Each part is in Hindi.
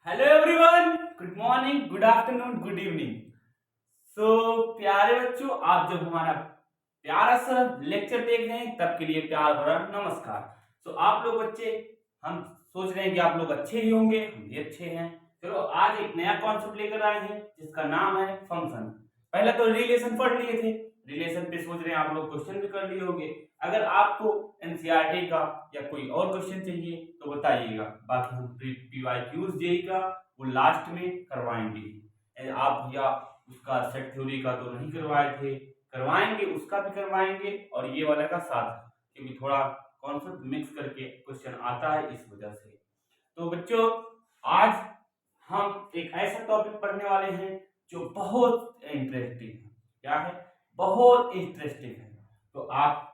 Hello everyone, good morning, good afternoon, good evening. So प्यारे बच्चों, आप जब हमारा प्यारा सा लेक्चर देख रहे हैं तब के लिए प्यार भरा नमस्कार। आप लोग बच्चे, हम सोच रहे हैं कि आप लोग अच्छे ही होंगे, हम भी अच्छे हैं। चलो आज एक नया कॉन्सेप्ट लेकर आए हैं जिसका नाम है फंक्शन। पहले तो रिलेशन पढ़ लिए थे, रिलेशन पे सोच रहे हैं आप लोग क्वेश्चन भी कर लिए होंगे। अगर आपको एनसीईआरटी का या कोई और क्वेश्चन चाहिए तो बताइएगा, बाकी हम पीवाईक्यूज जेई का वो लास्ट में करवाएंगे। आप या उसका सेट थ्योरी का तो नहीं करवाए थे, करवाएंगे, उसका भी करवाएंगे और ये वाला का साथ, क्योंकि थोड़ा कॉन्सेप्ट मिक्स करके क्वेश्चन आता है इस वजह से। तो बच्चों, आज हम एक ऐसा टॉपिक पढ़ने वाले हैं जो बहुत इंटरेस्टिंग है। क्या है? बहुत इंटरेस्टिंग है। तो आप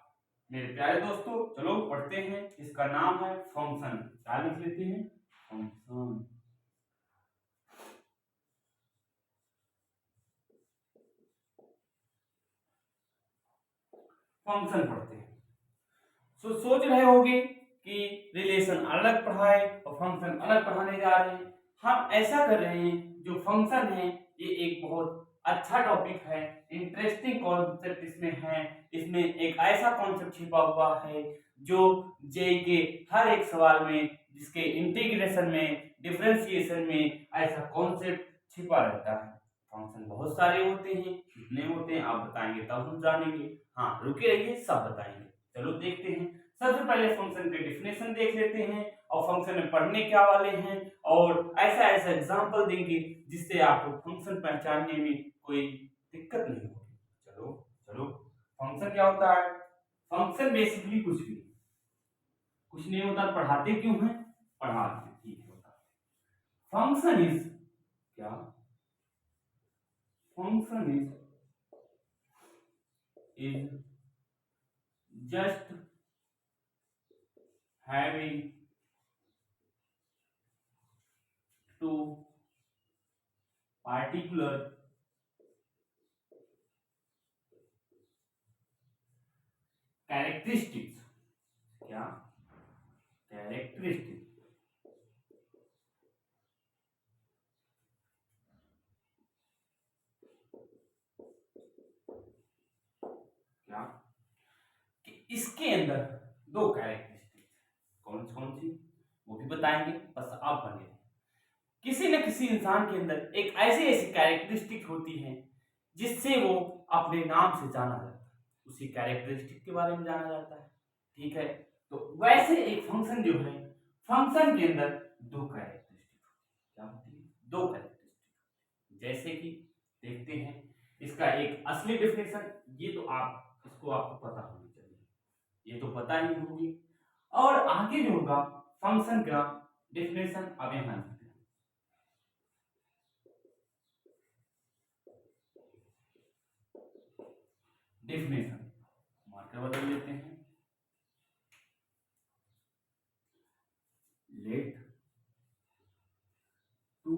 मेरे प्यारे दोस्तों, चलो पढ़ते हैं। इसका नाम है फंक्शन। क्या लिख लेते हैं? फंक्शन। फंक्शन पढ़ते हैं। सोच रहे होंगे कि रिलेशन अलग पढ़ाए और फंक्शन अलग पढ़ाने जा रहे हैं। हम ऐसा कर रहे हैं, जो फंक्शन है ये एक बहुत अच्छा टॉपिक है, इंटरेस्टिंग कॉन्सेप्ट इसमें है। इसमें एक ऐसा कॉन्सेप्ट छिपा हुआ है जो जेई के हर एक सवाल में, जिसके इंटीग्रेशन में, डिफरेंशिएशन में ऐसा कॉन्सेप्ट छिपा रहता है। फंक्शन बहुत सारे होते हैं, कितने होते हैं आप बताएंगे तब हम जानेंगे। हाँ, रुके रहिए, सब बताएंगे। चलो देखते हैं। सबसे पहले फंक्शन के डिफिनेशन देख लेते हैं और फंक्शन में पढ़ने क्या वाले हैं, और ऐसा ऐसा एग्जांपल देंगे जिससे आपको फंक्शन पहचानने में कोई दिक्कत नहीं होगी। चलो चलो, फंक्शन क्या होता है? फंक्शन बेसिकली कुछ नहीं होता। पढ़ाते क्यों हैं? पढ़ाते हैं, ठीक होता है। फंक्शन इज क्या? Function is just having two particular characteristics. क्या? कैरेक्टरिस्टिक। क्या? कि इसके अंदर दो कैरेक्टरिस्टिक्स, कौन कौन सी वो भी बताएंगे, बस आप बने रहें। किसी न किसी इंसान के अंदर एक ऐसी ऐसी कैरेक्टरिस्टिक होती है जिससे वो अपने नाम से जाना जाता है, उसी कैरेक्टरिस्टिक के बारे में जाना जाता है। ठीक है? तो वैसे एक फंक्शन जो है, फंक्शन के अंदर दो कैरेक्टरिस्टिक क्या होती है? दो कैरेक्टरिस्टिक। जैसे कि देखते हैं इसका एक असली डेफिनेशन, ये तो आप इसको आपको पता होनी चाहिए, ये तो पता ही होगी। और आगे जो होगा फंक्शन का डेफिनेशन, अब यहां लिखते हैं। डेफिनेशन मार्कर बदल लेते हैं। Let two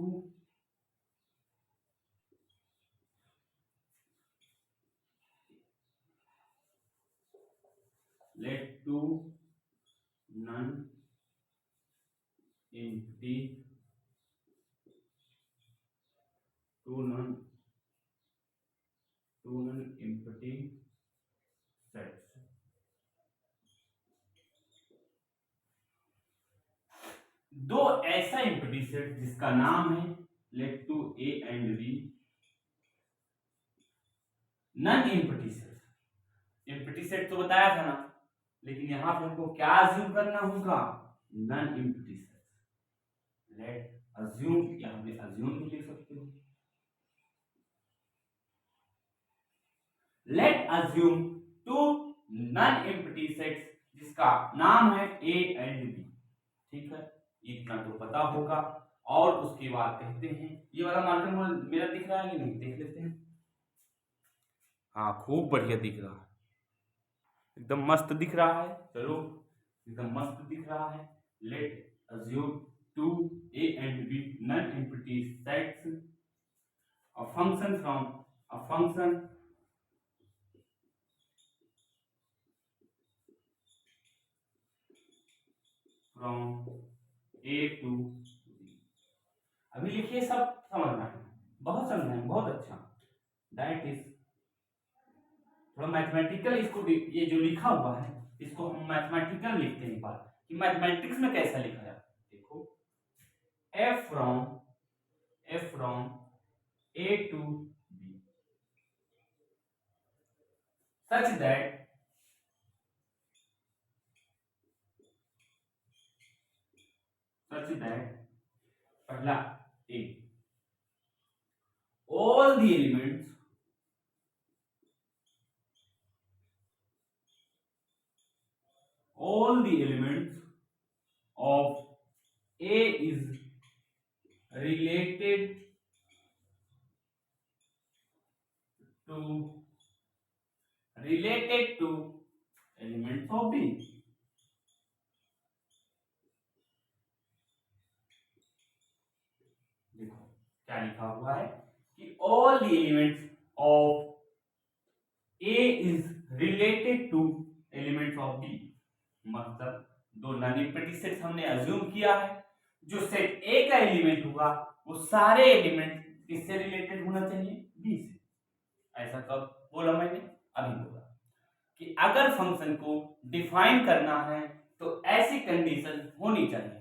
non empty two non empty sets. दो ऐसा एम्प्टी सेट जिसका नाम है let two A and B non empty set. Empty set तो बताया था ना, लेकिन यहां पे हमको क्या अज्यूम करना होगा? Non empty set. Let assume, यहां पे अज्यूम भी लिख सकते हो। Let assume two non empty sets जिसका नाम है ए एंड बी। ठीक है, इतना तो पता होगा। और उसके बाद कहते हैं, ये वाला मार्कर मेरा दिख रहा है कि नहीं, देख लेते हैं। हाँ, खूब बढ़िया दिख रहा है, एकदम मस्त दिख रहा है। चलो, एकदम मस्त दिख रहा है। Let assume two A and B non empty sets a function from a function from a to b। अभी लिखिए, सब समझना है, बहुत समझना है, बहुत अच्छा। दैट इज, थोड़ा मैथमेटिकल इसको ये जो लिखा हुआ है इसको हम मैथमेटिकल लिखते हैं बात कि मैथमेटिक्स में कैसा लिखा जाता है। देखो, f from a to b such that पहला a, all the elements of a is related to elements of b। देखो क्या लिखा हुआ है कि all the elements of a is related to elements of b, मतलब दो नॉन एम्प्टी सेट हमने अज्यूम किया है, जो सेट ए का एलिमेंट होगा वो सारे एलिमेंट किससे रिलेटेड होना चाहिए, बी से। ऐसा कब बोला मैंने, अभी बोला कि अगर फंक्शन को डिफाइन करना है तो ऐसी कंडीशन होनी चाहिए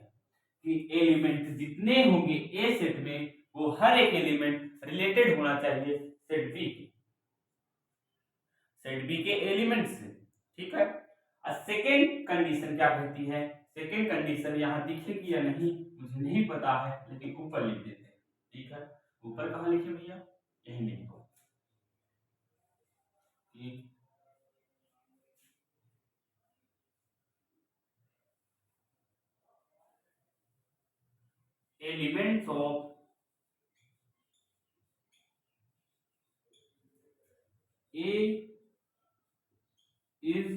कि एलिमेंट जितने होंगे ए सेट में वो हर एक एलिमेंट रिलेटेड होना चाहिए सेट बी के एलिमेंट से। ठीक है, सेकेंड कंडीशन क्या कहती है, सेकेंड कंडीशन यहां दिखेगी या नहीं मुझे नहीं पता है, लेकिन ऊपर लिख देते हैं। ठीक है, ऊपर कहां लिखे भैया, यही लिख दो। Elements of A is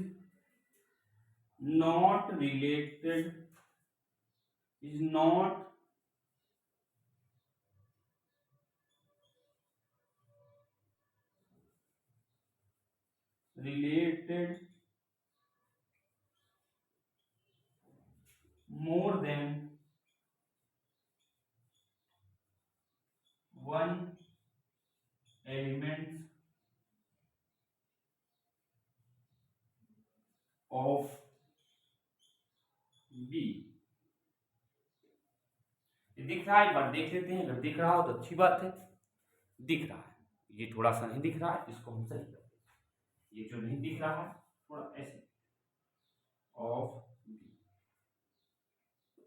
not related more than one element of B। दिख रहा है, एक बार देख लेते हैं, अगर दिख रहा हो तो अच्छी बात है। दिख रहा है, ये थोड़ा सा नहीं दिख रहा है, इसको हम सही करते हैं। ये जो नहीं दिख रहा है थोड़ा ऐसे ऑफ B।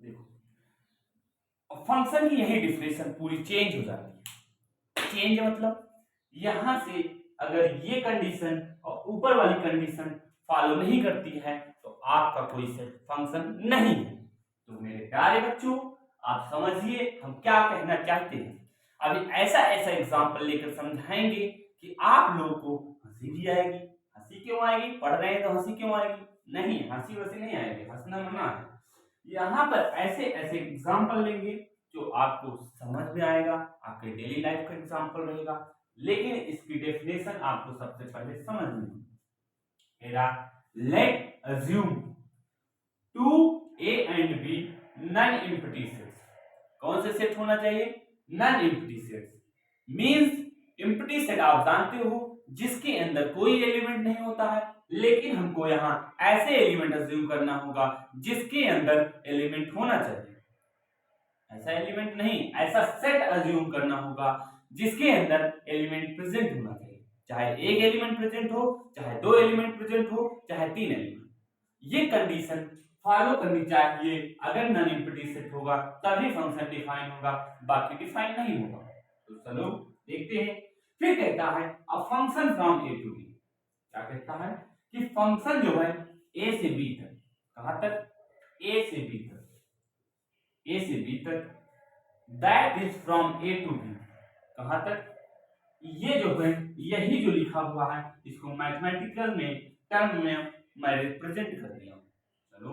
देखो, अब फंक्शन की यही डिफिनेशन पूरी चेंज हो जाती है। चेंज मतलब यहां से अगर ये कंडीशन और ऊपर वाली कंडीशन फॉलो नहीं करती है तो आपका कोई सेट फंक्शन नहीं है। तो मेरे प्यारे बच्चों, आप समझिए हम क्या कहना चाहते हैं। अभी ऐसा ऐसा एग्जांपल लेकर समझाएंगे कि आप लोगों को हंसी भी आएगी। हंसी क्यों आएगी, पढ़ रहे हैं तो हंसी क्यों आएगी, नहीं हंसी वैसे नहीं आएगी, हंसना मना है। यहाँ पर ऐसे ऐसे एग्जांपल लेंगे जो आपको समझ में आएगा, आपके डेली लाइफ का एग्जांपल रहेगा, लेकिन इसकी डेफिनेशन आपको सबसे पहले समझनी है। Let assume two A and B non empty sets. कौन से सेट होना चाहिए, non empty sets. Means empty set आप जानते हो जिसके अंदर कोई एलिमेंट नहीं होता है, लेकिन हमको यहाँ ऐसे एलिमेंट अज्यूम करना होगा जिसके अंदर एलिमेंट होना चाहिए। ऐसा एलिमेंट नहीं, ऐसा सेट अज्यूम करना होगा जिसके अंदर एलिमेंट प्रेजेंट होना चाहिए। चाहे एक एलिमेंट प्रेजेंट हो, चाहे दो एलिमेंट प्रेजेंट हो, चाहे तीन एलिमेंट। ये कंडीशन फॉलो करनी चाहिए। अगर नॉन एम्प्टी सेट होगा तभी फंक्शन डिफाइन होगा, बाकी डिफाइन नहीं होगा। तो चलो देखते हैं। फिर कहता है a function from A to B. क्या कहता है कि फंक्शन जो है ए से बी तक, कहां तक, ए से बी तक, ए से बी तक, that is from A to B, कहां तक, ये जो है यही जो लिखा हुआ है इसको मैथमेटिकल में टर्म में मैं रिप्रेजेंट कर दिया हूं। चलो,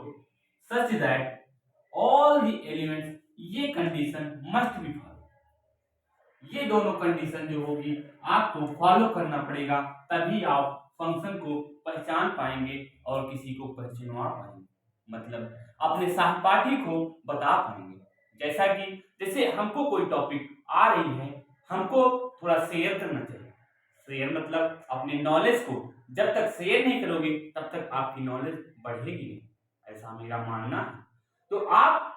such that all the elements, ये कंडीशन मस्ट बी फॉलो। ये दोनों कंडीशन जो होगी आपको फॉलो करना पड़ेगा, तभी आप फंक्शन को पहचान पाएंगे और किसी को पहचानवा पाएंगे, मतलब अपने सहपाठी को बता पाएंगे। जैसा कि जैसे हमको कोई टॉपिक आ रही है, हमको थोड़ा शेयर करना चाहिए। शेयर मतलब अपनी नॉलेज को जब तक शेयर नहीं करोगे तब तक आपकी नॉलेज बढ़ेगी नहीं, ऐसा मेरा मानना है। तो आप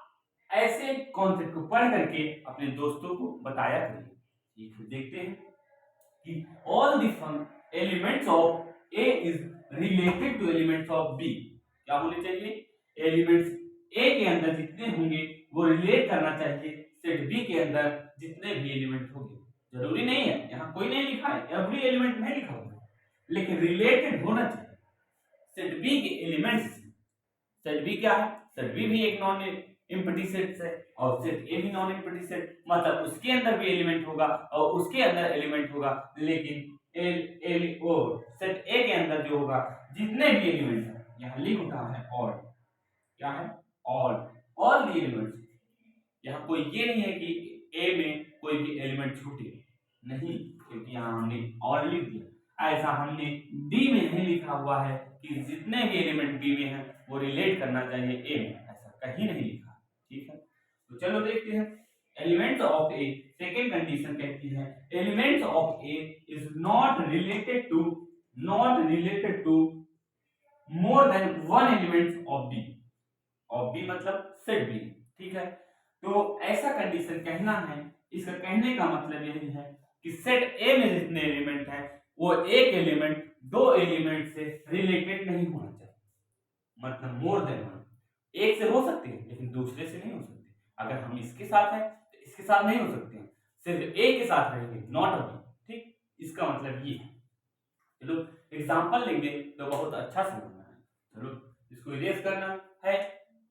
ऐसे कॉन्सेप्ट को पढ़ करके अपने दोस्तों को बताया करिए। फिर देखते हैं कि all the elements of A is related to elements of B. क्या होने चाहिए? एलिमेंट्स ए के अंदर जितने होंगे वो रिलेट करना चाहिए सेट बी के अंदर जितने भी एलिमेंट होंगे। जरूरी नहीं है, यहाँ कोई नहीं लिखा है, एवरी एलिमेंट नहीं लिखा हुआ है, लेकिन रिलेटेड होना चाहिए सेट बी के एलिमेंट्स। सेट बी क्या है? सेट बी भी एक नॉन एम्प्टी सेट है और सेट ए भी नॉन एम्प्टी सेट, मतलब उसके अंदर भी एलिमेंट होगा और उसके अंदर एलिमेंट होगा, लेकिन सेट ए के अंदर जो होगा जितने भी एलिमेंट है, यहाँ लिख उठा है और क्या है? All the elements. यहाँ कोई ये नहीं है कि ए में कोई भी एलिमेंट छूटे, नहीं, क्योंकि यहाँ हमने और लिख दिया। ऐसा हमने डी में नहीं लिखा हुआ है कि जितने भी एलिमेंट बी में है वो रिलेट करना चाहिए ए में, ऐसा कहीं नहीं लिखा। ठीक है, तो चलो देखते हैं elements of A. Second condition कहती है elements of A is not related to more than one elements of B. Of B मतलब सेट बी। ठीक है, तो ऐसा कंडीशन कहना है, इसका कहने का मतलब यही है कि सेट ए में जितने एलिमेंट हैं वो एक एलिमेंट दो एलिमेंट से रिलेटेड नहीं होना चाहिए, मतलब मोर देन वन। एक से हो सकते हैं लेकिन दूसरे से नहीं हो सकते। अगर हम इसके साथ हैं तो इसके साथ नहीं हो सकते हैं, सिर्फ ए के साथ रहेंगे, नॉट अ बी। ठीक, इसका मतलब ये है। चलो एग्जांपल लेंगे तो बहुत अच्छा समझना है। चलो इसको इरेज करना है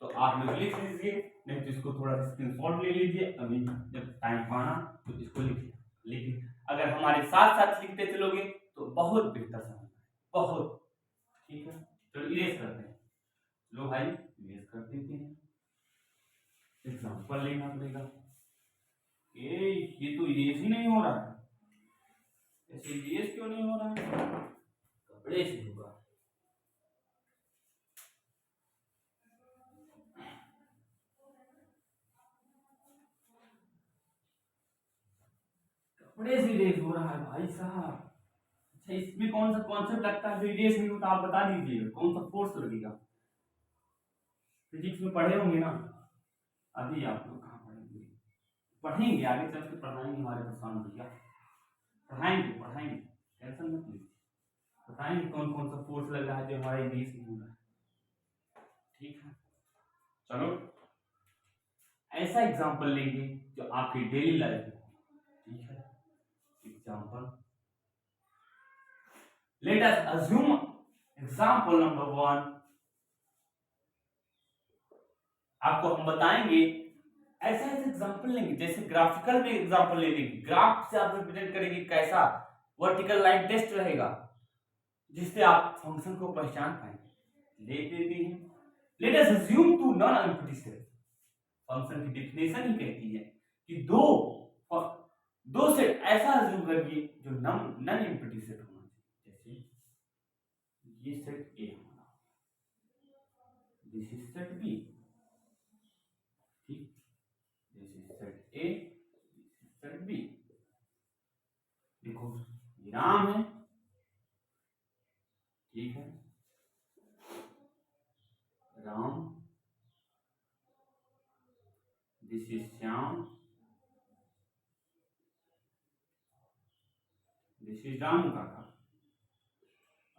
तो आप लोग लिख लीजिए, नहीं तो इसको थोड़ा सा स्क्रीनशॉट ले लीजिए, अभी जब टाइम पाना तो इसको लिखिए। लेकिन अगर हमारे साथ साथ लिखते चलोगे तो बहुत बेहतर समझना है, बहुत। ठीक है, चलो इरेज करते हैं। लो भाई इरेज कर देते हैं। एग्जांपल लेना पड़ेगा। ये तो इरेज ही नहीं हो रहा है, ऐसे इरेज क्यों नहीं हो रहा है? कपड़े से होगा। कपड़े से इरेज हो रहा है भाई साहब। अच्छा, इसमें कौन सा कॉन्सेप्ट लगता है जो इरेज नहीं होता? आप बता दीजिए, कौन सा फोर्स लगेगा? फिजिक्स में पढ़े होंगे ना? अभी आप लोग कहाँ पढ़ेंगे? पढ़ेंगे, आगे चल के पढ़ाएंगे हमारे प्रशांत भैया, पढ़ाएंगे, टेंशन मत लीजिए। बताएंगे कौन कौन सा फोर्स लग रहा है जो हमारे देश में हो रहा है। ठीक है, चलो ऐसा एग्जांपल लेंगे जो आपकी डेली लाइफ में। ठीक है, example let us assume example number 1। आपको हम बताएंगे ऐसा ऐसा एग्जांपल लेंगे, जैसे ग्राफिकल में एग्जांपल ले लेंगे, ग्राफ से आप रिप्रेजेंट करेंगे कैसा वर्टिकल लाइन टेस्ट रहेगा जिससे आप फंक्शन को पहचान पाएंगे। ले लेते हैं, let us assume two non empty set. Function की डेफिनेशन ही कहती है कि दो सेट ऐसा अज्यूम करिए जो नॉन एम्प्टी सेट होना चाहिए। जैसे ये सेट ए होना, दिस इज सेट बी। ठीक, this is set A, this is set B. देखो ये राम है, ठीक है, Ram, this is Shyam, this is Ramu काका।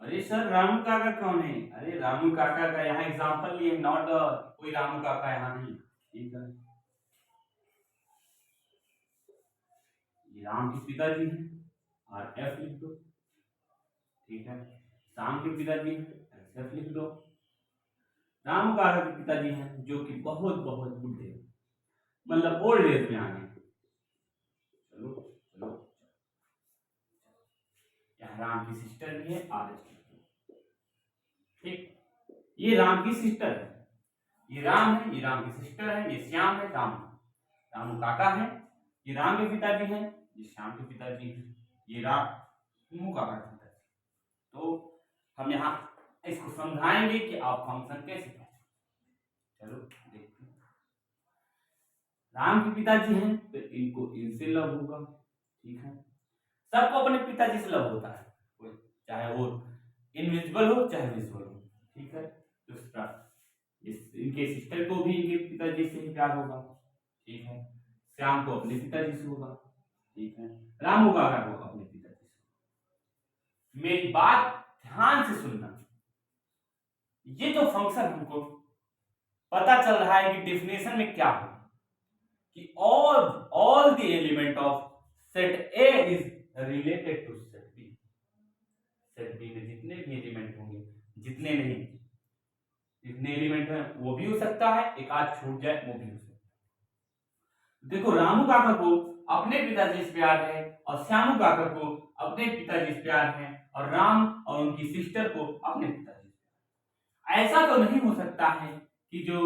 अरे सर रामू काका कौन है? अरे रामू काका का यहाँ एग्जांपल लिए, नॉट कोई रामू काका यहाँ नहीं। ठीक है, ये राम के पिताजी हैं, और एफ लिख दो। ठीक है, श्याम के पिताजी हैं, एफ लिख दो। रामू काका के पिताजी हैं जो कि बहुत बहुत बुढ़े, मतलब ओल्ड एज में आ गए। चलो चलो, यहाँ राम की सिस्टर भी है, आर एस। ठीक, ये राम की सिस्टर है, ये राम है, ये राम की सिस्टर है, ये श्याम है, रामू काका है, ये राम के पिताजी हैं, ये श्याम के पिताजी हैं, ये रामू काका के पिताजी। तो हम यहाँ इसको समझाएंगे कि आप फंक्शन कैसे पढ़ें। चलो देखते हैं। राम के पिताजी हैं तो इनको इनसे लव होगा, ठीक है। सबको अपने पिताजी से लव होता है, चाहे वो इनविजिबल हो चाहे विजिबल हो, ठीक है। दूसरा इनके सिस्टर को भी इनके पिताजी से ही प्यार होगा, ठीक है। श्याम को अपने पिताजी से होगा, ठीक है। रामू काका को अपने पिताजी से। मेरी बात ध्यान से सुनना, ये जो फंक्शन हमको पता चल रहा है कि डेफिनेशन में क्या हो कि all the element of set A is related to set B. Set B में जितने भी एलिमेंट होंगे, जितने नहीं, जितने एलिमेंट हैं वो भी हो सकता है, एक आध छूट जाए वो भी हो सकता है। देखो रामू काका को अपने पिताजी से प्यार है और श्यामू काका को अपने पिताजी से प्यार है और राम और उनकी सिस्टर को अपने पिताजी से। ऐसा तो नहीं हो सकता है कि जो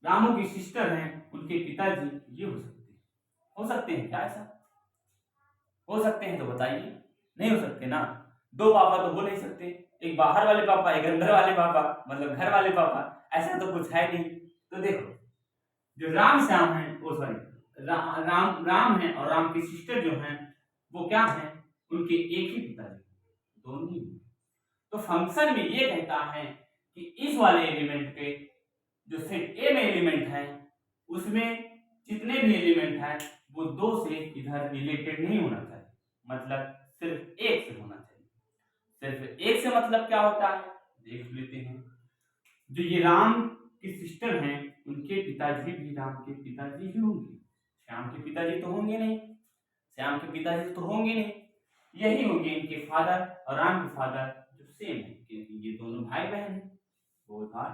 रामू की सिस्टर हैं उनके पिताजी ये हो सकते हैं क्या? ऐसा हो सकते हैं तो बताइए। नहीं हो सकते ना, दो पापा तो हो नहीं सकते, एक बाहर वाले पापा एक अंदर वाले पापा, मतलब घर वाले पापा, ऐसा तो कुछ है नहीं। तो देखो जो राम श्याम है वो सॉरी राम है और राम की सिस्टर जो है वो क्या है, उनके एक ही पिताजी, दोनों ही। तो फंक्शन में ये कहता है कि इस वाले एलिमेंट के जो सेट ए में एलिमेंट है उसमें जितने भी एलिमेंट हैं वो दो से इधर रिलेटेड नहीं होना चाहिए, मतलब सिर्फ एक से होना चाहिए। सिर्फ एक से मतलब क्या होता है देख लेते हैं। जो ये राम की सिस्टर हैं उनके पिताजी भी राम के पिताजी ही होंगे, श्याम के पिताजी तो होंगे नहीं, श्याम के पिताजी तो होंगे नहीं, यही होंगे इनके फादर और राम के फादर जो सेम है, क्योंकि ये दोनों भाई बहन हैं, बोथ आर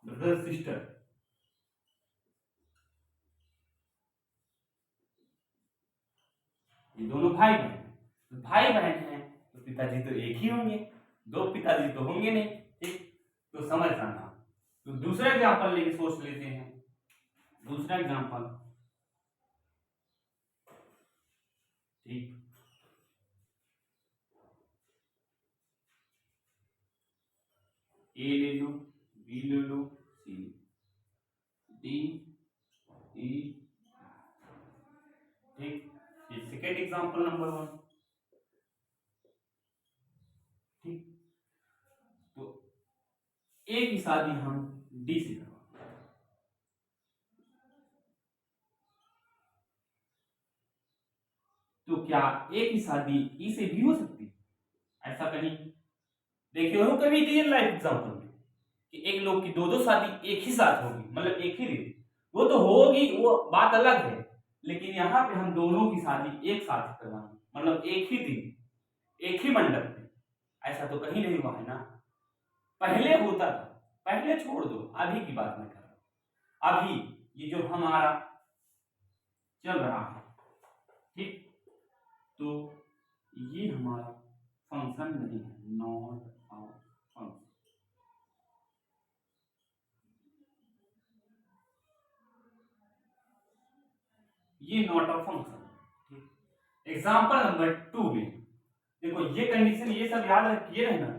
ब्रदर सिस्टर। ये दोनों भाई बहन, तो भाई बहन हैं तो पिताजी तो एक ही होंगे, दो पिताजी तो होंगे नहीं, ठीक। तो समझ आना। तो दूसरा एग्जांपल लेके सोच लेते हैं। दूसरा एग्जांपल, ठीक, ए ले लो, बी ले लो, सी, डी, ई, ठीक। ये सेकेंड एग्जांपल नंबर 1, ठीक। तो ए की शादी हम डी से करवा, तो क्या ए की शादी ई से भी हो सकती है? ऐसा कहीं देखिए हो कभी रियल लाइफ एग्जांपल में कि एक लोग की दो दो शादी एक ही साथ होगी, मतलब एक ही दिन, वो तो होगी, वो बात अलग है, लेकिन यहाँ पे हम दोनों की शादी एक साथ करवाएंगे, मतलब एक ही दिन एक ही मंडप में, ऐसा तो कहीं नहीं हुआ है ना। पहले होता था, पहले छोड़ दो, अभी की बात मैं कर रहा हूं। अभी ये जो हमारा चल रहा है, ठीक, तो ये हमारा फंक्शन नहीं है, नॉट आवर फंक्शन। ये नॉट आवर फंक्शन, ठीक। एग्जांपल नंबर 2 में देखो ये कंडीशन, ये सब याद रखिए रहना,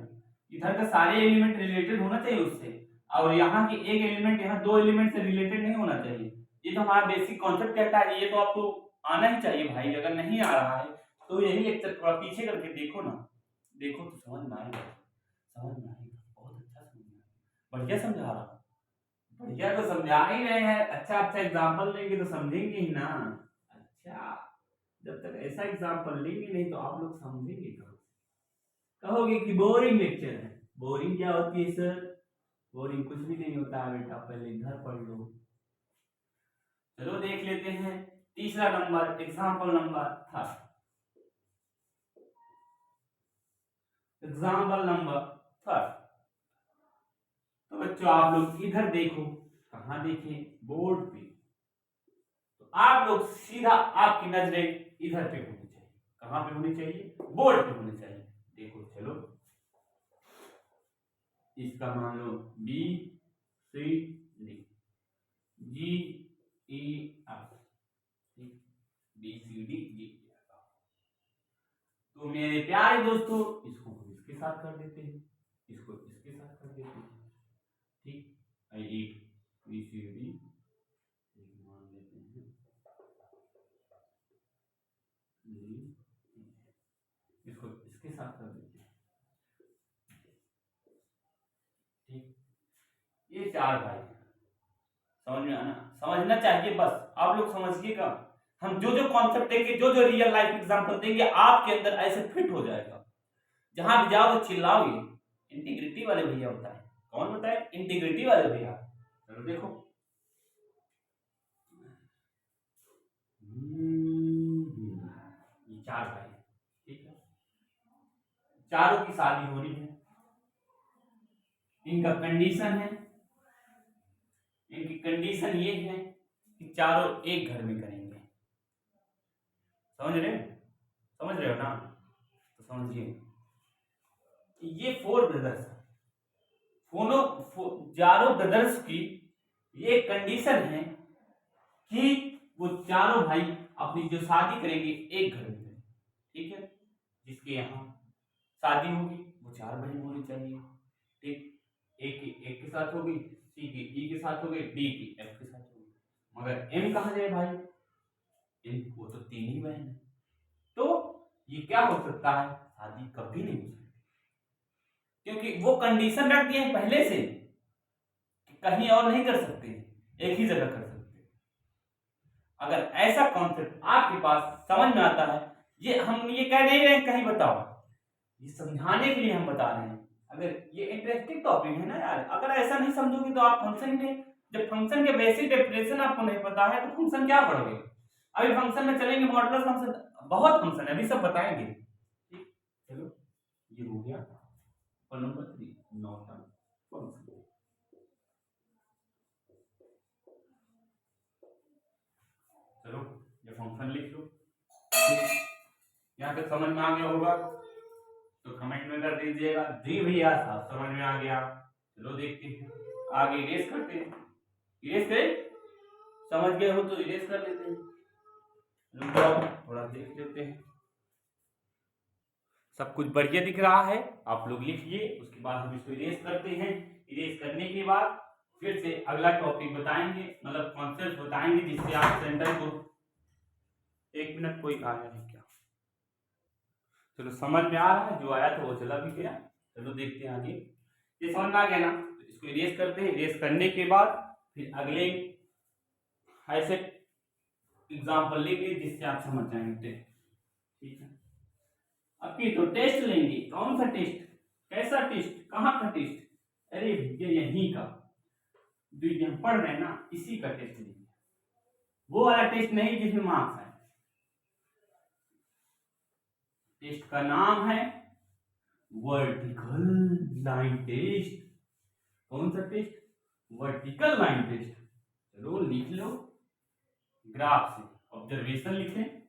इधर का सारे एलिमेंट रिलेटेड होना चाहिए उससे, और यहाँ के एक एलिमेंट, यहाँ दो एलिमेंट से रिलेटेड नहीं होना चाहिए। ये तो हमारा बेसिक कॉन्सेप्ट कहता है, ये तो आपको आना ही चाहिए भाई। अगर नहीं आ रहा है तो यही लेक्चर थोड़ा पीछे करके देखो ना, देखो तो समझ में आएगा, समझ में आएगा, बहुत अच्छा समझ में आएगा। बढ़िया समझा रहा हूँ, बढ़िया तो समझा ही रहे हैं, अच्छा अच्छा एग्जाम्पल लेंगे तो समझेंगे ही ना। अच्छा, जब तक ऐसा एग्जाम्पल लेंगे नहीं तो आप लोग समझेंगे कहाँ? कहोगे कि बोरिंग लेक्चर है। बोरिंग क्या होती है सर? बोरिंग कुछ भी नहीं होता है बेटा, पहले घर पढ़ लो। चलो देख लेते हैं तीसरा number, example number 3, example number 3। तो बच्चों आप लोग इधर देखो, कहाँ देखें? बोर्ड पे। तो आप लोग सीधा, आपकी नजरें इधर पे होनी चाहिए, कहाँ पे होनी चाहिए? बोर्ड पे होनी चाहिए। देखो चलो, इसका मान लो B C D, G E F, B C D G. तो मेरे प्यारे दोस्तों, इसको हम इसके साथ कर देते हैं, इसको इसके साथ कर देते हैं, ठीक। एक ABCD मान लेते हैं इसको इसके साथ कर देते हैं। ठीक, ये चार भाई समझ में आना, समझना चाहिए, बस आप लोग समझिएगा। हम जो जो कॉन्सेप्ट देंगे, जो जो रियल लाइफ एग्जांपल देंगे, आपके अंदर ऐसे फिट हो जाएगा। जहां भी जाओ तो चिल्लाओगे। इंटीग्रिटी वाले भैया बताए, कौन बताए? इंटीग्रिटी वाले भैया। चलो देखो, ये चार भाई, ठीक है, चारों की शादी हो रही है। इनका कंडीशन है, इनकी कंडीशन ये है कि चारों एक घर में करेंगे। समझ रहे हो? समझ रहे हो ना? तो समझिए, ये फोर ब्रदर्स, चारों ब्रदर्स की ये कंडीशन है कि वो चारों भाई अपनी जो शादी करेंगे एक घर में करेंगे। ठीक है, जिसके यहाँ शादी होगी वो चार बहन होनी चाहिए। ठीक, एक के साथ होगी, सी की ई के साथ होगी, डी की एफ के साथ होगी। मगर एम कहाँ जाए भाई? एम वो तो तीन ही बहन है, तो ये क्या हो सकता है? शादी कभी नहीं हो सकती, क्योंकि वो कंडीशन रख दिए हैं पहले से कि कहीं और नहीं कर सकते, एक ही जगह कर सकते। अगर ऐसा कॉन्सेप्ट आपके पास समझ में आता है, ये हम ये कह नहीं रहे कहीं बताओ, ये समझाने के लिए हम बता रहे हैं। अगर ये इंटरेस्टिंग टॉपिक है ना यार, अगर ऐसा नहीं समझोगे तो आप फंक्शन में, जब फंक्शन के बेसिक डेफिनेशन आपको नहीं पता है तो फंक्शन क्या पढ़ोगे? अभी फंक्शन में चलेंगे, मॉडुलस फंक्शन, बहुत फंक्शन है, अभी सब बताएंगे। ठीक, चलो ये हो गया नंबर 3, नॉर्टन फंक्शन। चलो ये फंक्शन लिख लो। यहाँ तक समझ में आ गया होगा तो कमेंट में कर दीजिएगा जी भैया साहब समझ में आ गया। चलो देखते हैं आगे, इरेज करते हैं। इरेज करें, समझ गए हो तो इरेज कर लेते हैं। थोड़ा देख लेते हैं, सब कुछ बढ़िया दिख रहा है, आप लोग लिखिए, उसके बाद हम इसको इरेज करते हैं। इरेज करने के बाद फिर से अगला टॉपिक बताएंगे, मतलब कॉन्सेप्ट बताएंगे, जिससे आप सेंटर को, एक मिनट कोई आया है क्या? चलो समझ में आ रहा है, जो आया था वो चला भी गया। चलो देखते हैं आगे, ये समझ में आ गया ना? तो इसको इरेज करते हैं। इरेज करने के बाद फिर अगले ऐसे एग्जाम्पल लेंगे जिससे आप समझ जाएंगे। ठीक है, अब की तो टेस्ट लेंगे। कौन सा टेस्ट? कैसा टेस्ट? कहाँ का टेस्ट? अरे भैया यहीं का, जो हम पढ़ रहे हैं ना, इसी का टेस्ट लेंगे। वो वाला टेस्ट नहीं जिसमें मार्क्स है। टेस्ट का नाम है वर्टिकल लाइन टेस्ट। कौन सा टेस्ट? Vertical line test. चलो लिख लो, ग्राफ से ऑब्जर्वेशन लिखें।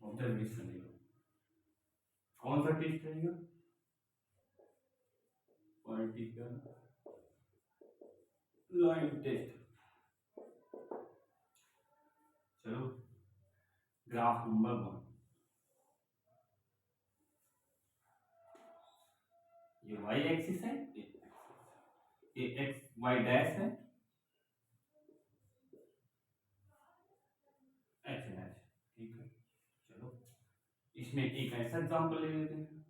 ऑब्जर्वेशन ले लो, कौन सा टेस्ट रहेगा? Vertical line test. चलो ग्राफ नंबर 1, ये वाई एक्सिस है, ये एक्स वाई डैश है, एच डैश। ठीक है, चलो इसमें एक ऐसा एग्जांपल ले लेते हैं।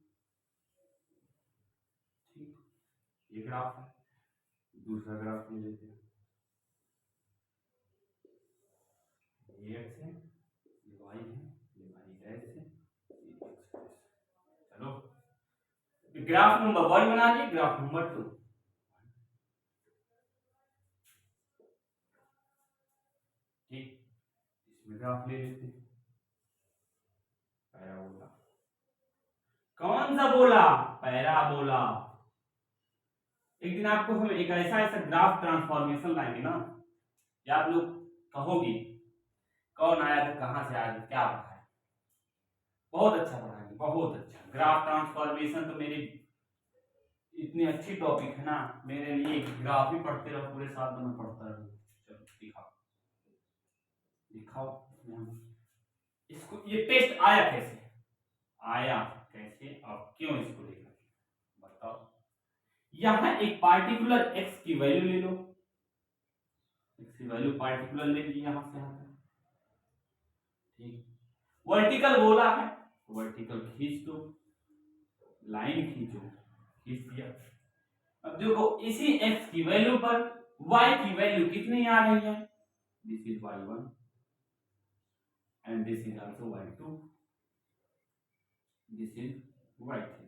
ठीक, ये ग्राफ है, दूसरा ग्राफ ले लेते हैं। ये एक्स है, ये वाई है, ये वाई डैश है, ये एक्स डैश। चलो ग्राफ नंबर 1 बना लिए, ग्राफ नंबर 2। ठीक, इसमें ग्राफ ले लेते हैं। पैराबोला। कौन सा बोला? पैराबोला। एक दिन आपको हम एक ऐसा ऐसा ग्राफ ट्रांसफॉर्मेशन लाएंगे ना, या आप लोग कहोगे कौन आया था, कहां से आया था, क्या पढ़ा है। बहुत अच्छा पढ़ाएंगे, बहुत अच्छा। ग्राफ ट्रांसफॉर्मेशन तो मेरी इतनी अच्छी टॉपिक है ना, मेरे लिए ग्राफ ही पढ़ते रहो पूरे साल तो मैं पढ़ता रहूं। चलो दिखाओ, दिखाओ इसको। ये टेस्ट आया कैसे? आया कैसे और क्यों इसको देखा बताओ। यहां एक पार्टिकुलर x की वैल्यू ले लो, x की वैल्यू पार्टिकुलर ले ली यहां से यहां तक, ठीक। वर्टिकल बोला है, वर्टिकल खींच दो, लाइन खींचो, खींच दिया। अब देखो इसी x की वैल्यू पर y की वैल्यू कितनी आ रही है, this is y1 and this is also y2, this is y3,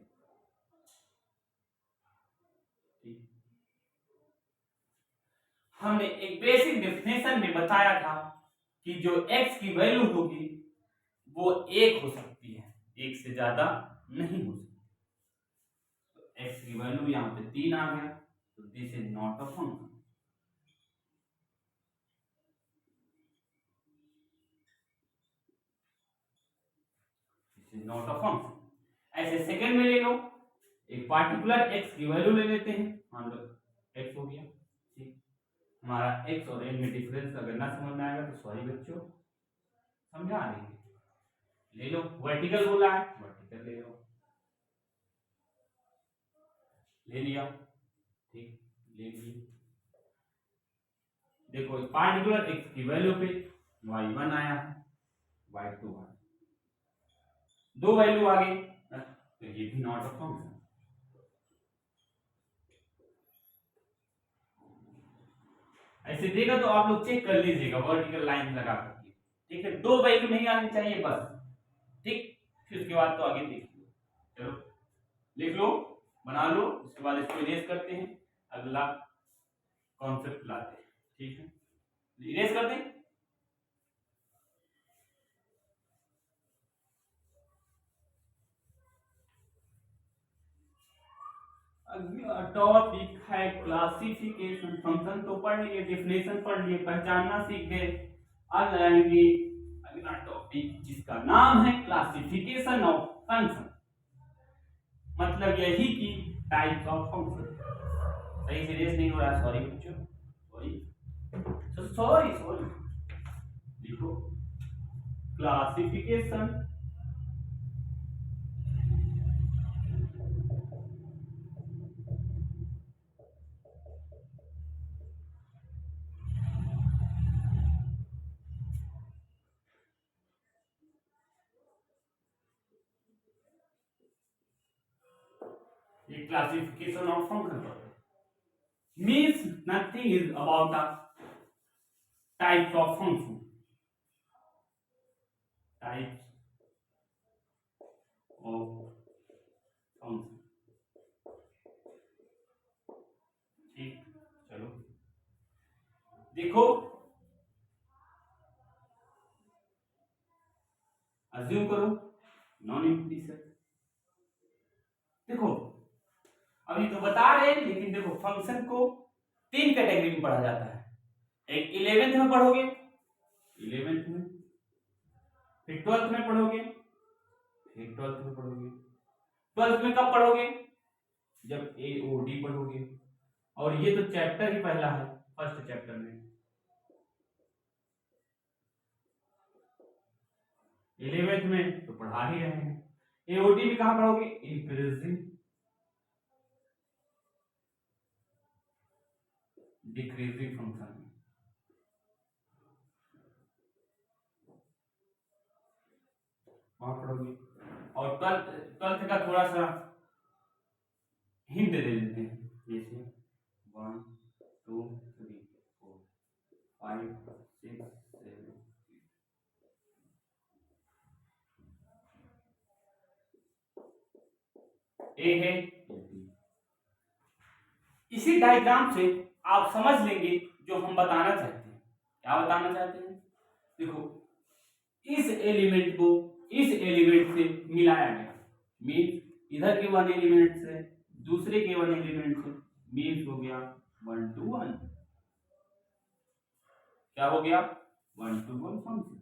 ठीक। हमने एक बेसिक डेफिनेशन में बताया था कि जो x की वैल्यू होगी वो 1 हो सकती है, 1 से ज्यादा नहीं हो सकती। तो x की वैल्यू यहाँ पे 3 आ गया, तो this is not a function, this is not a function. ऐसे सेकंड में ले लो, एक पार्टिकुलर x की वैल्यू ले लेते हैं, मान लो x हो गया, ठीक। हमारा x और n में डिफरेंस अगर ना समझ में आएगा तो सॉरी बच्चों, समझा देंगे। ले लो, वर्टिकल बोला है, वर्टिकल ले लो, ले लिया, ठीक, ले लिए। देखो पार्टिकुलर x की वैल्यू पे y1 आया है, y2 आया, दो वैल्यू आ गई, तो ये भी नॉट अ फंक्शन। ऐसे देखा तो आप लोग चेक कर लीजिएगा वर्टिकल लाइन लगा करके, ठीक है। दो वैल्यू नहीं आनी चाहिए बस, ठीक। फिर उसके बाद तो आगे देखिए, चलो लिख लो, बना लो, उसके बाद इसको इरेज करते हैं, अगला कॉन्सेप्ट लाते हैं, ठीक है। इरेज कर दें, टॉपिक है क्लासिफिकेशन। फंक्शन तो पढ़ लिए, डेफिनेशन पढ़ लिए, पहचानना सीख गए। अब आएंगे अगला टॉपिक जिसका नाम है क्लासिफिकेशन ऑफ फंक्शन, मतलब यही कि टाइप्स ऑफ फंक्शन। सही से रेस नहीं हो रहा, सॉरी बच्चों, सॉरी सॉरी। देखो classification classification of function means nothing is about the types of function, types of function, ठीक। चलो देखो, अज्यूम करो नॉन इंक्लूसिव। देखो अभी तो बता रहे हैं, लेकिन देखो फंक्शन को तीन कैटेगरी में पढ़ा जाता है। एक 11th में पढ़ोगे, 11th में, फिर 12th में पढ़ोगे, फिर 12th में पढ़ोगे। 12th में कब पढ़ोगे, जब एओडी पढ़ोगे, और ये तो चैप्टर ही पहला है, फर्स्ट चैप्टर में। 11th में तो पढ़ा ही रहे हैं। एओडी में कहां पढ़ोगे, इंक्रीजिंग डिक्रीजिंग फंक्शन में, वहां पढ़ोगे। और 12th का थोड़ा सा हिंट दे देते हैं, जैसे 1 2 3 4 5 6 7 ए है। इसी डायग्राम से आप समझ लेंगे जो हम बताना चाहते हैं। क्या बताना चाहते हैं, देखो इस एलिमेंट को इस एलिमेंट से मिलाया गया, मीन्स इधर के वन एलिमेंट से दूसरे के वन एलिमेंट से, मीन्स हो गया 1 to 1। क्या हो गया, 1 to 1 फंक्शन।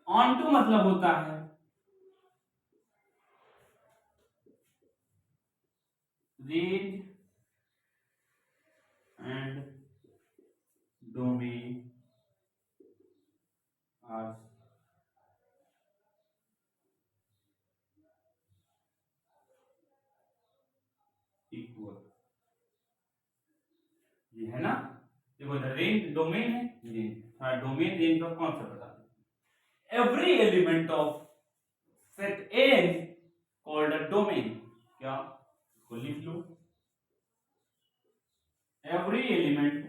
ऑन टू मतलब होता है range and domain are equal, ये है ना, देखो इधर रेंज डोमेन है, रेंज, हाँ डोमेन रेंज का कॉन्सेप्ट बता दें। Every element of set A is called a domain, क्या, इसको लिख लो, every element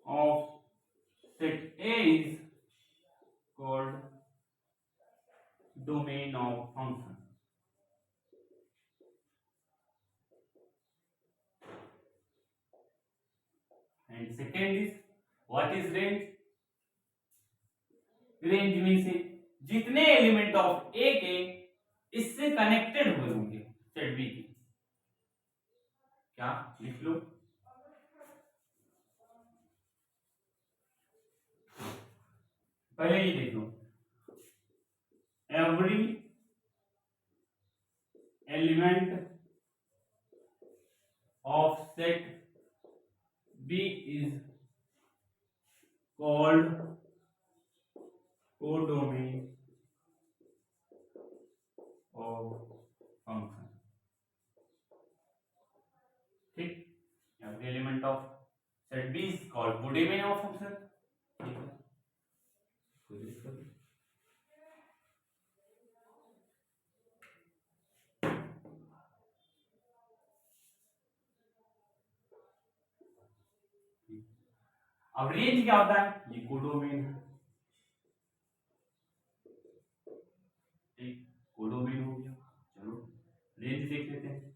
of set A is called domain of function. And second is, what is range? Range means जितने एलिमेंट ऑफ ए के इससे कनेक्टेड हुए होंगे सेट बी के, क्या लिख लो, पहले ये देख लो, every element of set B is called codomain of function. ठीक, every element of set B is called codomain of function. ठीक है, अब रेंज क्या होता है, ये कोडोमेन है, ठीक, कोडोमेन हो गया। चलो रेंज देख लेते हैं,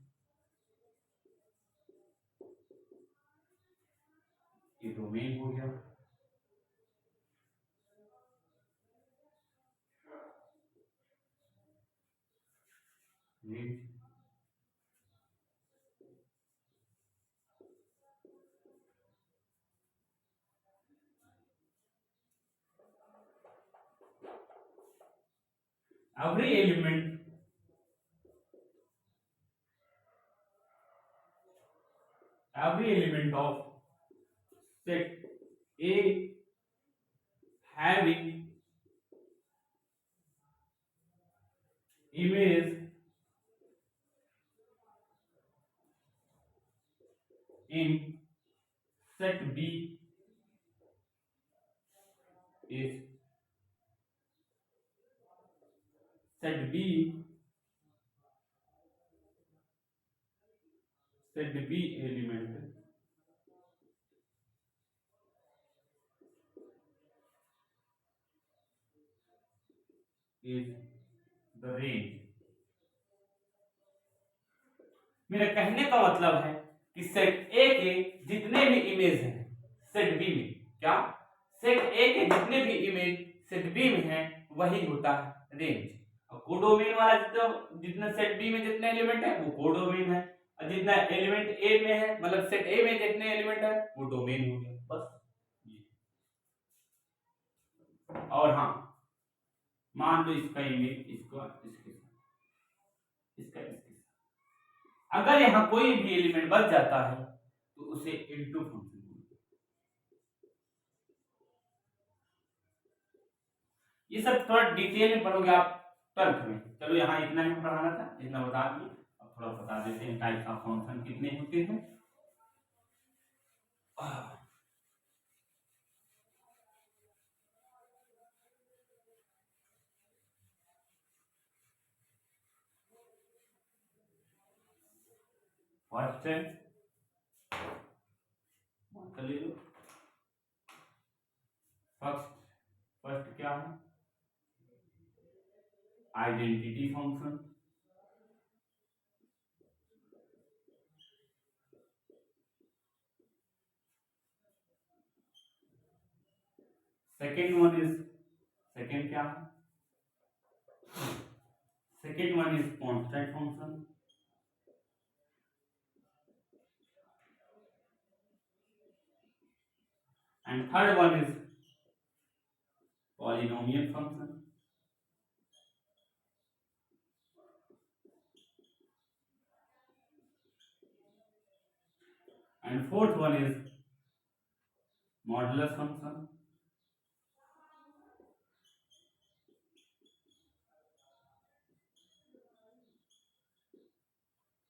ये डोमेन हो गया, range, every element of set A having image in set B is set B element is the range। मेरे कहने का मतलब है कि सेट ए के जितने भी इमेज हैं सेट बी में, क्या, सेट ए के जितने भी इमेज सेट बी में हैं वही होता है रेंज। और कोडोमेन वाला जितना सेट बी में जितने एलिमेंट है वो कोडोमेन है, और जितना एलिमेंट ए में है मतलब सेट ए में जितने एलिमेंट है वो डोमेन हो गया, बस ये। और हाँ, मान लो इसका इमेज इसका इसके साथ, इसका इसके साथ, अगर यहाँ कोई भी एलिमेंट बच जाता है तो उसे इनटू फंक्शन बोलते हैं। ये सब थोड़ा डिटेल में पढ़ोगे आप 12th में। चलो यहाँ इतना ही पढ़ाना था, इतना बता दिए, अब थोड़ा बता देते हैं टाइप ऑफ फंक्शन कितने होते हैं। फर्स्ट है, ले लो, फर्स्ट फर्स्ट क्या है, आइडेंटिटी फंक्शन। सेकेंड क्या है, second one is constant function. And third one is polynomial function. And fourth one is modulus function,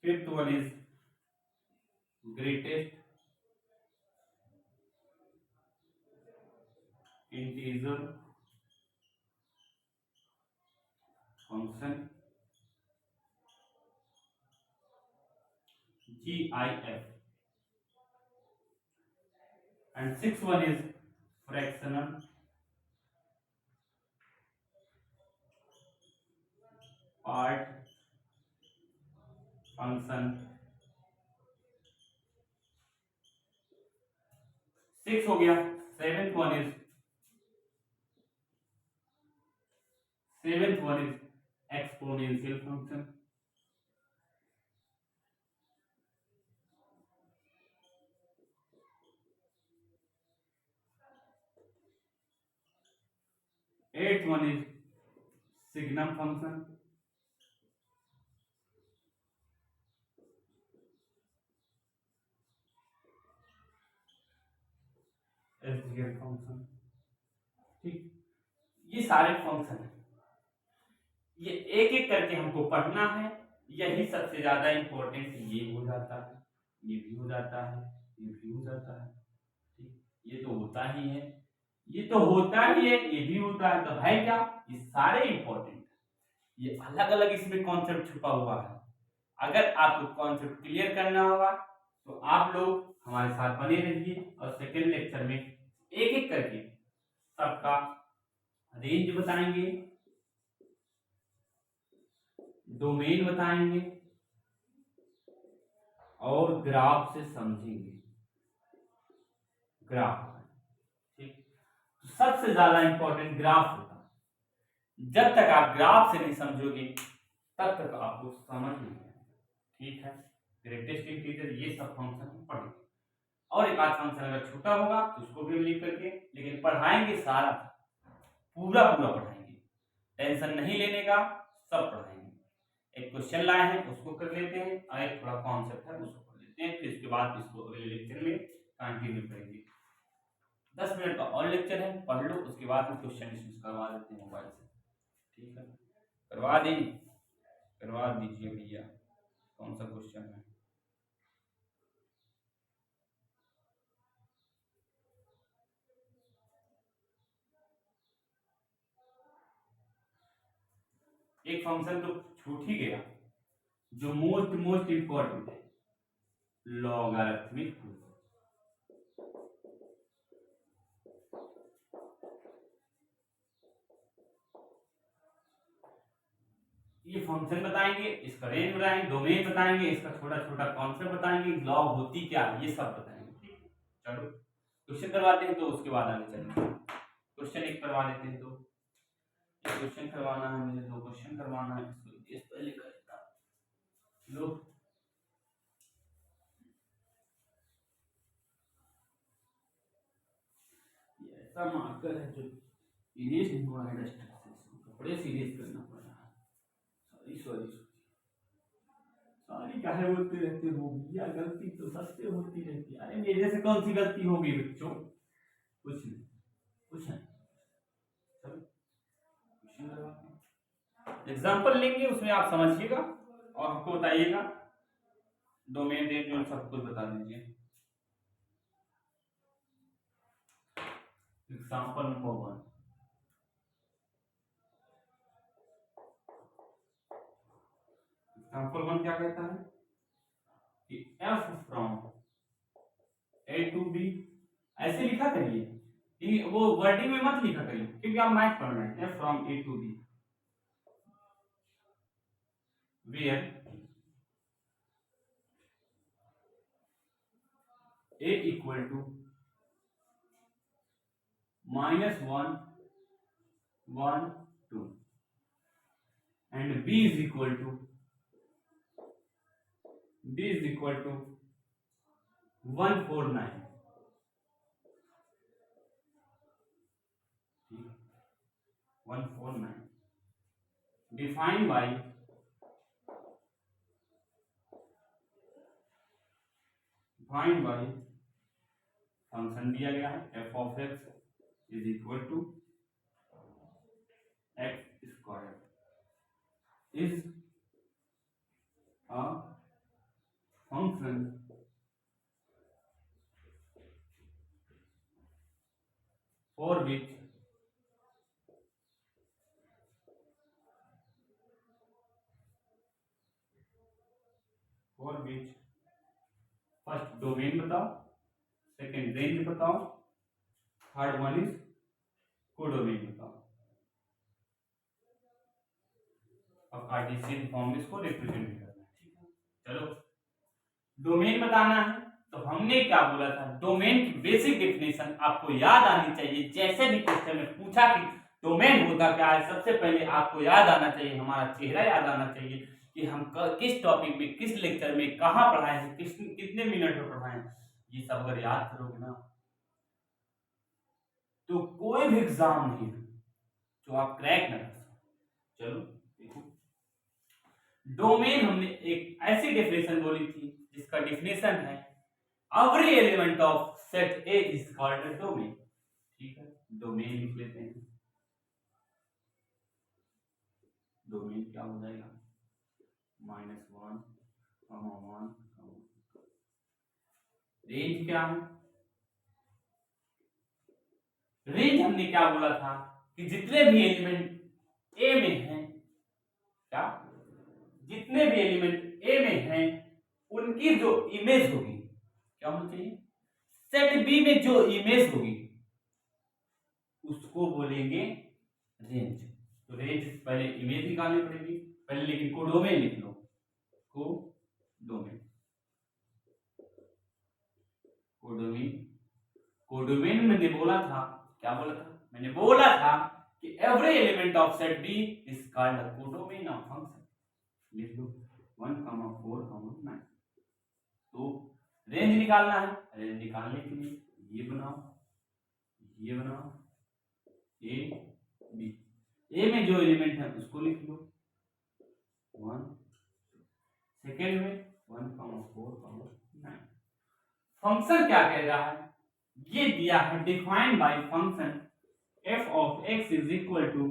fifth one is greatest integer function, GIF, and sixth one is fractional part function। Six हो गया। Seventh one is exponential function, eighth one is signum function, SGF function. ठीक, ये सारे फंक्शन है, ये एक एक करके हमको पढ़ना है। यही सबसे ज्यादा इंपॉर्टेंट, ये हो जाता है, ये भी हो जाता है, ये भी हो जाता है। ठीक, ये तो होता ही है, ये तो होता ही है, ये भी होता है। तो है क्या, ये सारे इंपॉर्टेंट, ये अलग अलग इसमें कॉन्सेप्ट छुपा हुआ है। अगर आपको कॉन्सेप्ट क्लियर करना होगा तो आप लोग हमारे साथ बने रहिए और सेकेंड लेक्चर में एक एक करके सबका रेंज बताएंगे, डोमेन बताएंगे और ग्राफ से समझेंगे। ग्राफ, ठीक, तो सबसे ज्यादा इंपॉर्टेंट ग्राफ होता है। जब तक आप ग्राफ से नहीं समझोगे तब तक आपको समझ नहीं आएगा। ठीक है, ग्रेटेस्ट इंटीजर, ये सब फंक्शन पढ़ेंगे और एक आध फंक्शन अगर छोटा होगा तो उसको भी लिख करके, लेकिन पढ़ाएंगे सारा, पूरा पूरा पढ़ाएंगे, टेंशन नहीं लेने का, सब पढ़ाएंगे। एक क्वेश्चन लाए हैं उसको कर लेते हैं और एक थोड़ा कॉन्सेप्ट है उसको कर लेते हैं, फिर उसके बाद इसको अगले लेक्चर में कंटिन्यू करेंगे। 10 मिनट का और लेक्चर है, पढ़ लो, उसके बाद हम क्वेश्चन डिस्कस करवा देते हैं मोबाइल से। ठीक है, करवा दीजिए भैया। कौन सा क्वेश्चन है? एक फंक्शन तो छूट ही गया जो मोस्ट इंपॉर्टेंट है, लॉगरिथमिक फंक्शन। ये फंक्शन बताएंगे, इसका रेंज बताएंगे, डोमेन बताएंगे, इसका छोटा छोटा कॉन्सेप्ट बताएंगे, लॉग होती क्या है, ये सब बताएंगे। ठीक, चलो क्वेश्चन करवाते हैं तो उसके बाद आगे चलेंगे। क्वेश्चन एक करवा देते हैं, तो क्वेश्चन करवाना है मुझे, 2 क्वेश्चन करवाना है, इसको इस पहले कर देता। लो, ये ऐसा मार्कर है जो इरेज नहीं हुआ है, डस्ट से बड़े सीरियस करना पड़ रहा है। सॉरी सारी काहे बोलते रहते हो भैया, गलती तो सबसे होती रहती है। अरे मेरे से कौन सी गलती होगी बच्चों, कुछ नहीं, कुछ नहीं। चलो एग्जाम्पल लेंगे, उसमें आप समझिएगा और हमको बताइएगा, डोमेन रेंज में सब कुछ बता दीजिए। एग्जाम्पल नंबर 1, एग्जाम्पल 1 क्या कहता है कि f from a to b, ऐसे लिखा करिए कि वो वर्डिंग में मत लिखा करिए क्योंकि आप मैथ पढ़ रहे हैं। f from a to b where a equal to -1 1 2 and b is equal to 149। 149 defined by function दिया गया है f of x is equal to x square is a function for which first domain बताओ, सेकेंड रेंज बताओ, थर्ड वन इज कोडोमेन बताओ। अब कार्टेशियन फॉर्म में इसको रिप्रेजेंट करना है, ठीक है। चलो डोमेन बताना है, तो हमने क्या बोला था, डोमेन की बेसिक डेफिनेशन आपको याद आनी चाहिए। जैसे भी क्वेश्चन में पूछा कि डोमेन होता क्या है, सबसे पहले आपको याद आना चाहिए, हमारा चेहरा याद आना चाहिए कि हम किस टॉपिक में, किस लेक्चर में कहाँ पढ़ाए हैं, कितने मिनट में पढ़ाए हैं। ये सब अगर याद करोगे ना तो कोई भी एग्जाम नहीं है जो आप क्रैक न कर सको। चलो देखो, डोमेन हमने एक ऐसी डेफिनेशन बोली थी जिसका डेफिनेशन है every element of set A is called a domain. ठीक है, डोमेन लिख लेते हैं। डोमेन क्या हो जाएगा, -1, -1। रेंज क्या है, रेंज हमने क्या बोला था कि जितने भी एलिमेंट ए में हैं, क्या जितने भी एलिमेंट ए में हैं उनकी जो इमेज होगी, क्या होनी चाहिए, सेट बी में जो इमेज होगी उसको बोलेंगे रेंज। तो रेंज पहले इमेज निकालनी पड़ेगी पहले, लेकिन कोडोमेन लिख लो, कोडोमेन। कोडोमेन कोडोमेन मैंने बोला था, क्या बोला था, मैंने बोला था कि every element of set B is called a codomain of function. लिख लो 1, 4, 9। तो रेंज निकालना है, रेंज निकालने के लिए ये बनाओ, ये बनाओ, ए बी, ए में जो एलिमेंट है उसको लिख लो 1, सेकेंड में 1, 4, 9। फंक्शन क्या कह रहा है, ये दिया है defined by function f of x is equal to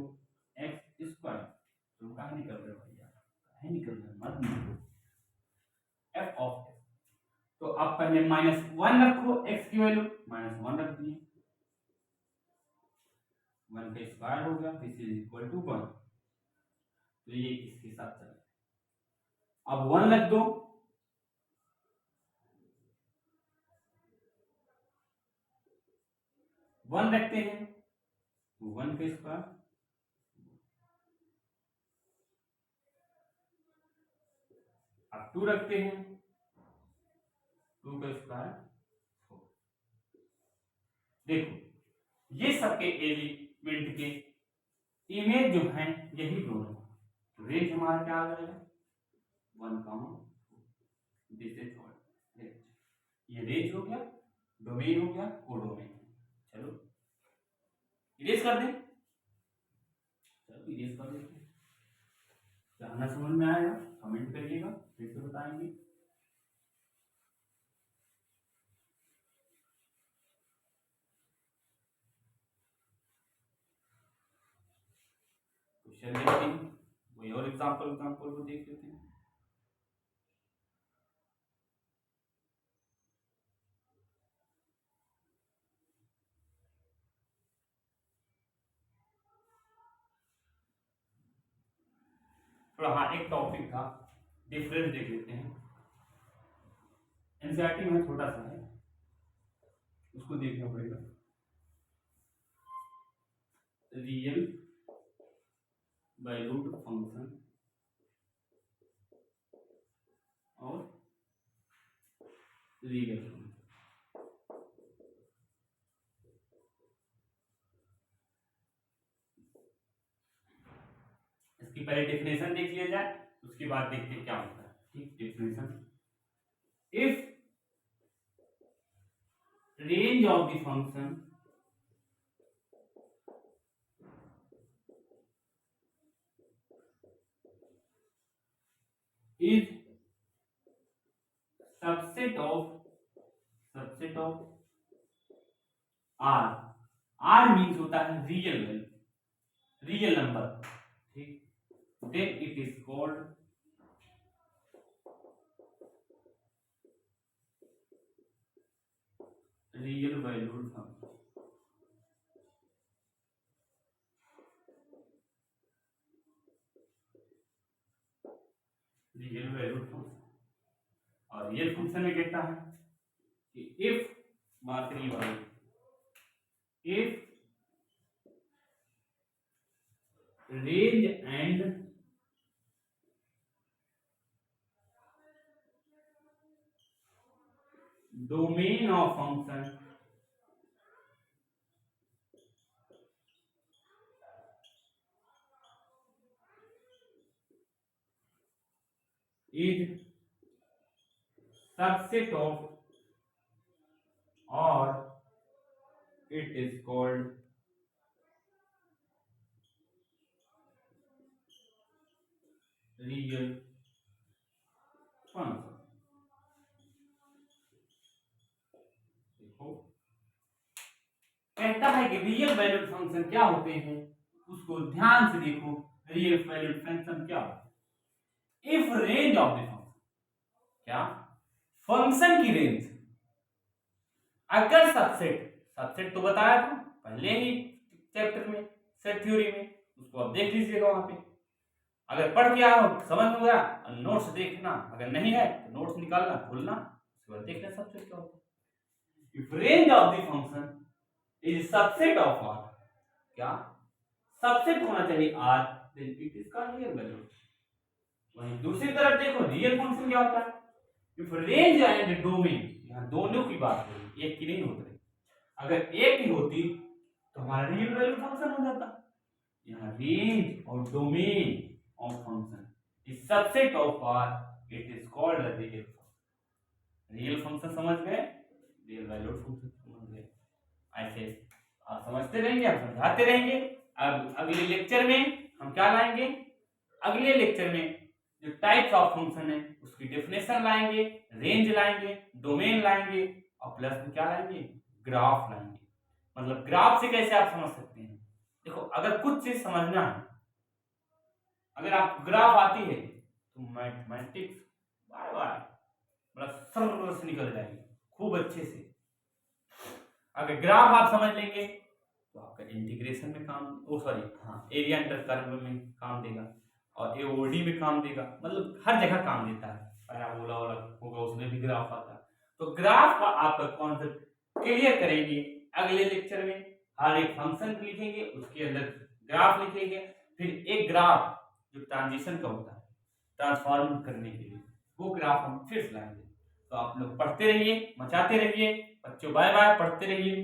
x square. तो कहाँ निकल रहे हो भैया, कहीं निकल रहे मत निकलो, एफ ऑफ एक्स। तो आप पहले -1 रखो, एक्स की वैल्यू -1 रख दिए, 1 का स्क्वायर हो गया, दिस इज इक्वल टू 1। तो ये इसके साथ चल, अब 1 रख दो, वन रखते हैं, 1 का स्क्वायर, अब 2 रखते हैं, 2 का स्क्वायर 4। देखो ये सबके एलिमेंट के इमेज जो है यही दोनों, तो रेंज हमारा क्या आ जाएगा 1, दिस इज रेंज। ये रेंज हो गया, डोमेन हो गया, कोडोमेन। चलो इरेज कर दें, चलो इरेज कर देते हैं। जानना समझ में आएगा कमेंट करिएगा, फिर से बताएंगे। क्वेश्चन देखते हैं, कोई और एग्जांपल को देख लेते हैं। थोड़ा हाँ एक टॉपिक था, डिफरेंस देख लेते हैं। एनसीईआरटी में छोटा सा है, उसको देखना पड़ेगा। रियल वैल्यूड फंक्शन और रियल फंक्शन, इसकी पहले डेफिनेशन देख लिया जाए, उसके बाद देखते हैं क्या होता है। ठीक, definition, if range of the function is subset of R, R means होता है रियल वैल्यू, रियल नंबर, ठीक, then it is called real valued function. Real valued function, और रियल फंक्शन में कहता है कि इफ मार्करी वाली, if range and domain of function is subset of, or it is called real function। देखो कहता है कि रियल वैल्यूड फंक्शन क्या होते हैं, उसको ध्यान से देखो। रियल वैल्यूड फंक्शन क्या होता है? If range of the function, क्या फंक्शन की रेंज, अगर सबसेट, सबसेट तो बताया था पहले ही चैप्टर में, सेट थ्योरी में, उसको आप देख लीजिएगा वहां पे। अगर पढ़ के आओ समझ में गया, नोट्स देखना, अगर नहीं है तो नोट्स निकालना, खोलना, उसके बाद देखना सबसेट क्या होता है। If range of the function is subset of R, क्या सबसेट होना चाहिए R, then it is called real value. वहीं दूसरी तरफ देखो रियल फंक्शन क्या होता है। इफ रेंज एंड डोमेन, यहां दोनों की बात हो रही, एक की नहीं होती। अगर एक ही होती तो हमारा रियल वैल्यू फंक्शन हो जाता। यहाँ रेंज और domain of function is subset of R, it is called a real function. Real function समझ गए, रियल वैल्यू फंक्शन समझ गए। ऐसे आप समझते रहेंगे, आप समझाते रहेंगे। अब अगले लेक्चर में हम क्या लाएंगे, अगले लेक्चर में जो टाइप्स ऑफ फंक्शन है उसकी डेफिनेशन लाएंगे, रेंज लाएंगे, डोमेन लाएंगे, और प्लस में क्या लाएंगे, ग्राफ लाएंगे। मतलब ग्राफ से कैसे आप समझ सकते हैं। देखो अगर कुछ चीज समझना है, अगर आपको ग्राफ आती है तो मैथमेटिक्स बाय बाय मतलब सर्व से निकल जाएगी खूब अच्छे से। अगर ग्राफ आप समझ लेंगे तो आपका इंटीग्रेशन में काम, ओ सॉरी हाँ, एरिया अंडर कर्व में काम देगा, और एओडी में काम देगा, मतलब हर जगह काम देता है। पैराबोला होगा उसमें भी ग्राफ आता है। तो ग्राफ का आपका कॉन्सेप्ट क्लियर करेंगे अगले लेक्चर में। हर एक फंक्शन लिखेंगे, उसके अंदर ग्राफ लिखेंगे, फिर एक ग्राफ जो ट्रांजिशन का होता है ट्रांसफॉर्म करने के लिए, वो ग्राफ हम फिर से लाएंगे। तो आप लोग पढ़ते रहिए, मचाते रहिए बच्चों, बाय बाय, पढ़ते रहिए।